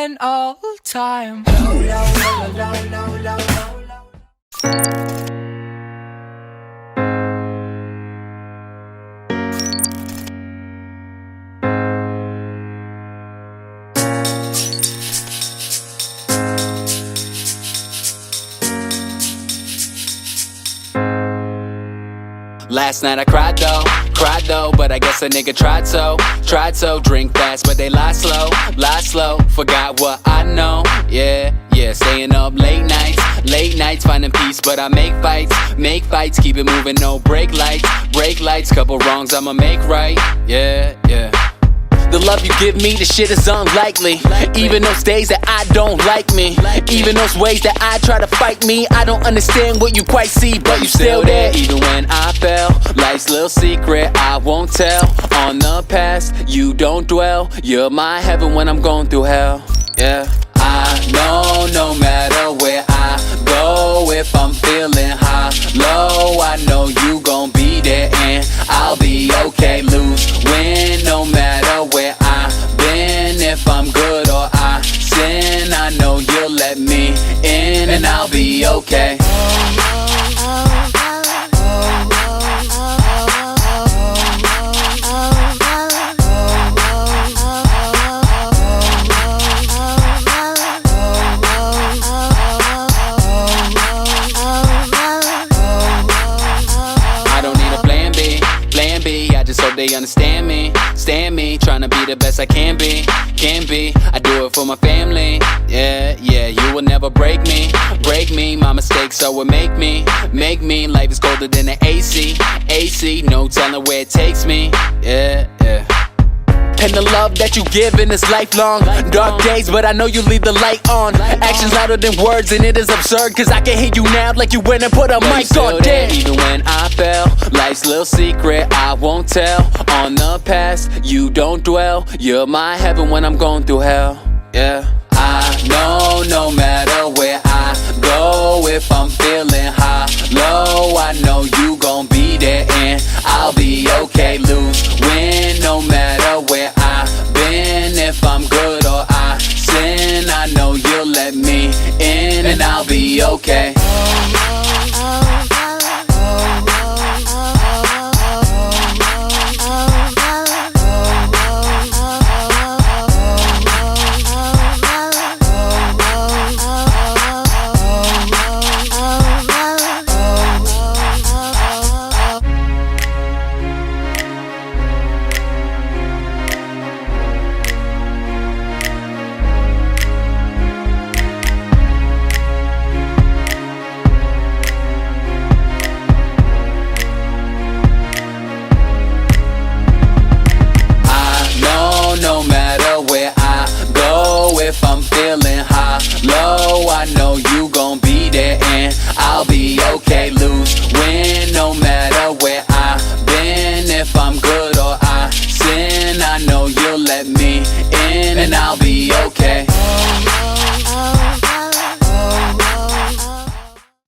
spend all time. Last night I cried though, but I guess a nigga tried so, drink fast, but they lie slow, forgot what I know, yeah, staying up late nights, finding peace, but I make fights, keep it moving, no brake lights, couple wrongs I'ma make right, yeah. The love you give me, the shit is unlikely. Even those days that I don't like me, even those ways that I try to fight me, I don't understand what you quite see, but you still there. Even when I fell, life's little secret I won't tell. On the past, you don't dwell. You're my heaven when I'm going through hell, yeah. I know no matter where I go, if I'm feeling high, low, I know you gon' be there and I'll be okay. Lose, win, no matter where I've been. If I'm good or I sin, I know you'll let me in and I'll be okay. So they understand me, tryna be the best I can be. I do it for my family, yeah. You will never break me. My mistakes so it make me. Life is colder than the AC, no telling where it takes me, yeah. And the love that you give in is lifelong. Dark days, but I know you leave the light on. Actions louder than words, and it is absurd, cause I can hear you now like you went and put a mic on. Damn. Even when I fell, life's little secret I won't tell. On the past, you don't dwell. You're my heaven when I'm going through hell, yeah.